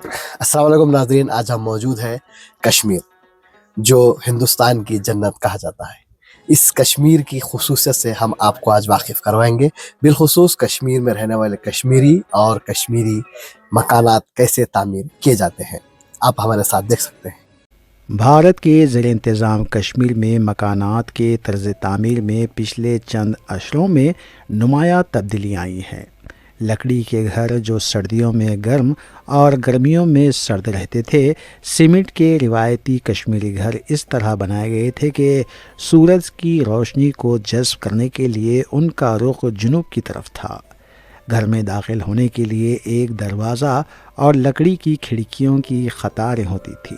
अस्सलाम वालेकुम नाज़रीन, आज हम मौजूद हैं कश्मीर, जो हिंदुस्तान की जन्नत कहा जाता है। इस कश्मीर की खुसूसियत से हम आपको आज वाकिफ़ करवाएंगे, बिलखुसूस कश्मीर में रहने वाले कश्मीरी और कश्मीरी मकानात कैसे तामीर किए जाते हैं। आप हमारे साथ देख सकते हैं। भारत के ज़ेर-ए-इंतज़ाम कश्मीर में मकानात के तर्ज़ तामीर में पिछले चंद अशरों में नुमायाँ तब्दीलियाँ आई हैं। लकड़ी के घर जो सर्दियों में गर्म और गर्मियों में सर्द रहते थे, सीमेंट के रिवायती कश्मीरी घर इस तरह बनाए गए थे कि सूरज की रोशनी को जज़्ब करने के लिए उनका रुख जुनूब की तरफ था। घर में दाखिल होने के लिए एक दरवाज़ा और लकड़ी की खिड़कियों की कतारें होती थी।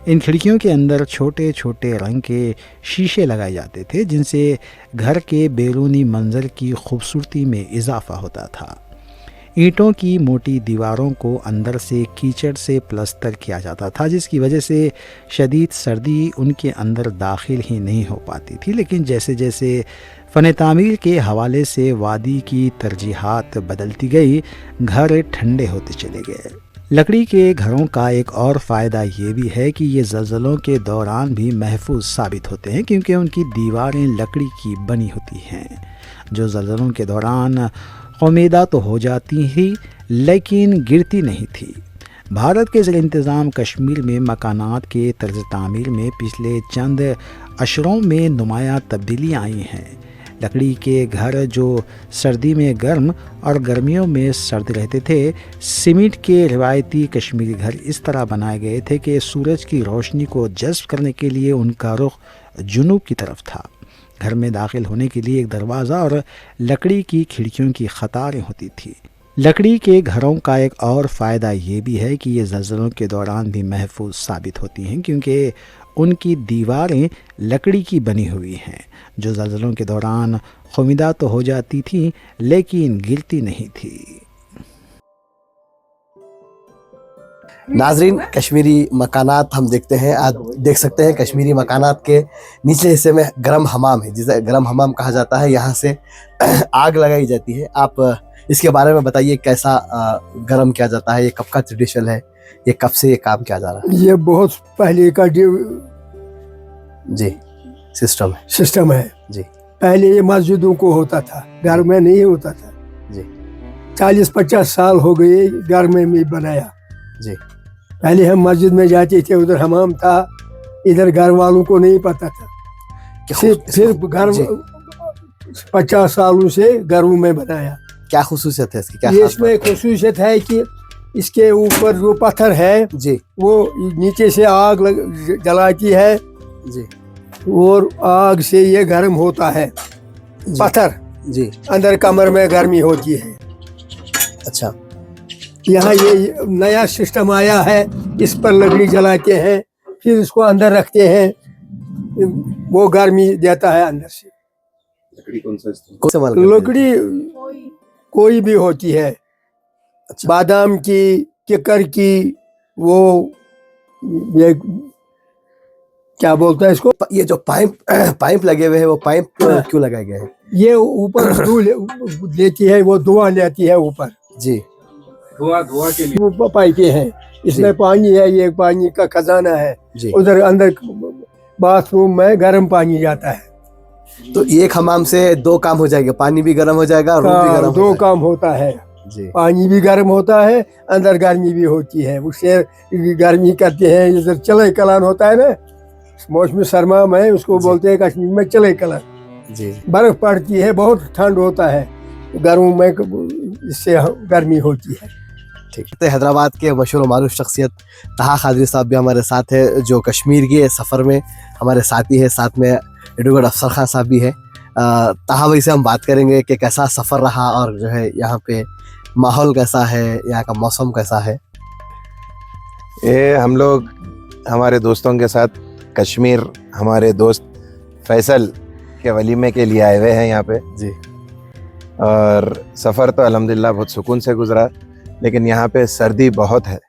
इन खिड़कियों के अंदर छोटे छोटे रंग के शीशे लगाए जाते थे, जिनसे घर के बैरूनी मंजर की खूबसूरती में इजाफ़ा होता था। ईंटों की मोटी दीवारों को अंदर से कीचड़ से प्लस्तर किया जाता था, जिसकी वजह से शदीद सर्दी उनके अंदर दाखिल ही नहीं हो पाती थी। लेकिन जैसे जैसे फ़न तामीर के हवाले से वादी की तरजीहात बदलती गई, घर ठंडे होते चले गए। लकड़ी के घरों का एक और फ़ायदा ये भी है कि ये ज़लज़लों के दौरान भी महफूज साबित होते हैं, क्योंकि उनकी दीवारें लकड़ी की बनी होती हैं, जो ज़लज़लों के दौरान ख़मीदा तो हो जाती ही लेकिन गिरती नहीं थी। भारत के ज़ेर-ए-इंतज़ाम कश्मीर में मकानात के तर्ज़ तामीर में पिछले चंद अशरों में नुमायाँ तब्दीलियाँ आई हैं। लकड़ी के घर जो सर्दी में गर्म और गर्मियों में सर्द रहते थे, सीमेंट के रिवायती कश्मीरी घर इस तरह बनाए गए थे कि सूरज की रोशनी को जज़्ब करने के लिए उनका रुख जुनूब की तरफ था। घर में दाखिल होने के लिए एक दरवाज़ा और लकड़ी की खिड़कियों की कतारें होती थी। लकड़ी के घरों का एक और फ़ायदा ये भी है कि ये ज़लज़लों के दौरान भी महफूज साबित होती हैं, क्योंकि उनकी दीवारें लकड़ी की बनी हुई हैं, जो ज़लज़लों के दौरान ख़मीदा तो हो जाती थी लेकिन गिरती नहीं थी। नाजरीन, कश्मीरी मकानात हम देखते हैं। आज देख सकते हैं कश्मीरी मकानात के निचले हिस्से में गरम हमाम है, जिसे गरम हमाम कहा जाता है। यहाँ से आग लगाई जाती है। आप इसके बारे में बताइए, कैसा गरम किया जाता है, ये कब का ट्रेडिशन है, ये कब से ये काम किया जा रहा है? ये बहुत पहले का जी सिस्टम है जी। पहले ये मस्जिदों को होता था, घर में नहीं होता था जी। 40-50 साल हो गए घर में भी बनाया जी। पहले हम मस्जिद में जाते थे, उधर हमाम था, इधर घर वालों को नहीं पता था। फिर घर 50 सालों से घरों में बनाया। क्या खुसूसियत है इसकी? क्या इसमें खुसूसियत है कि इसके ऊपर जो पत्थर है जी, वो नीचे से आग जलाती है जी, और आग से ये गर्म होता है पत्थर जी। अंदर कमर में गर्मी होती है। अच्छा, यहाँ ये नया सिस्टम आया है, इस पर लकड़ी जलाते हैं, फिर इसको अंदर रखते हैं, वो गर्मी देता है अंदर से। लकड़ी कौन सा इस्तेमाल करते हैं? लकड़ी कोई भी होती है। अच्छा। बादाम की, किकर की, वो ये क्या बोलते हैं इसको, ये जो पाइप लगे हुए हैं, वो पाइप क्यों लगाए गए हैं? ये ऊपर लेती है, वो धुआं लेती है ऊपर जी। धुआं के लिए वो पाइपें हैं, इसमें पानी है, ये पानी का खजाना है। उधर अंदर बाथरूम में गर्म पानी जाता है। तो एक हमाम से दो काम हो जाएगा, पानी भी गर्म हो जाएगा और रूम भी गर्म दो काम होता है जी। पानी भी गर्म होता है, अंदर गर्मी भी होती है। उससे गर्मी करते हैं। इधर चले कलान होता है ना, मौसमी सरमा में उसको बोलते हैं कश्मीर में चले कलान जी। बर्फ पड़ती है, बहुत ठंड होता है, गर्मियों में इससे गर्मी होती है। ठीक है। हैदराबाद के मशहूर मारूफ शख्सियत तहा कादरी साहब भी हमारे साथ है, जो कश्मीर के सफ़र में हमारे साथी है। साथ में एडवोकेट अफसर खान साहब भी है। तहा भाई से हम बात करेंगे कि कैसा सफ़र रहा और जो है यहाँ पे माहौल कैसा है, यहाँ का मौसम कैसा है। ये हम लोग हमारे दोस्तों के साथ कश्मीर, हमारे दोस्त फैसल के वलीमे के लिए आए हुए हैं यहाँ पे जी। और सफ़र तो अल्हम्दुलिल्लाह बहुत सुकून से गुजरा, लेकिन यहाँ पे सर्दी बहुत है,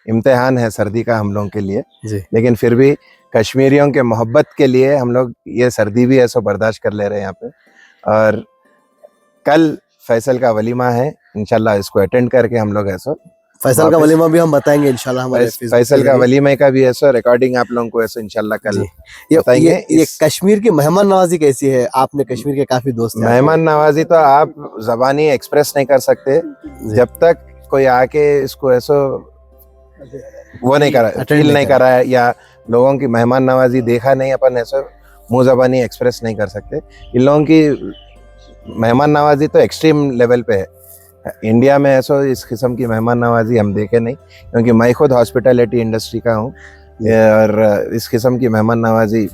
इम्तिहान है सर्दी का हम लोगों के लिए जी। लेकिन फिर भी कश्मीरियों के मोहब्बत के लिए हम लोग ये सर्दी भी ऐसा बर्दाश्त कर ले रहे हैं यहाँ पे। और कल फैसल का वलीमा है, इंशाल्लाह इसको अटेंड करके हम लोग ऐसा फैसल का वलीमा भी हम बताएंगे इंशाल्लाह हमारे Facebook फैसल के का जरिए। वलीमे का भी ऐसा रिकॉर्डिंग आप लोगों को ऐसा इंशाल्लाह कल ये बताएंगे। ये कश्मीर की मेहमान नवाजी कैसी है? आपने कश्मीर के काफी दोस्त हैं। मेहमान नवाजी तो आप जबानी एक्सप्रेस नहीं कर सकते जब तक कोई आके इसको ऐसा वो नहीं करा, Attend फील नहीं नहीं करा है, या लोगों की मेहमान नवाजी देखा नहीं, अपन ऐसा मुंह जबानी एक्सप्रेस नहीं कर सकते। इन लोगों की मेहमान नवाजी तो एक्सट्रीम लेवल पे है। इंडिया में ऐसा इस किस्म की मेहमान नवाजी हम देखे नहीं, क्योंकि मैं खुद हॉस्पिटैलिटी इंडस्ट्री का हूँ, और इस किस्म की मेहमान नवाजी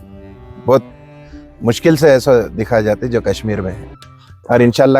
बहुत मुश्किल से ऐसा दिखा जाती जो कश्मीर में है। और इंशाल्लाह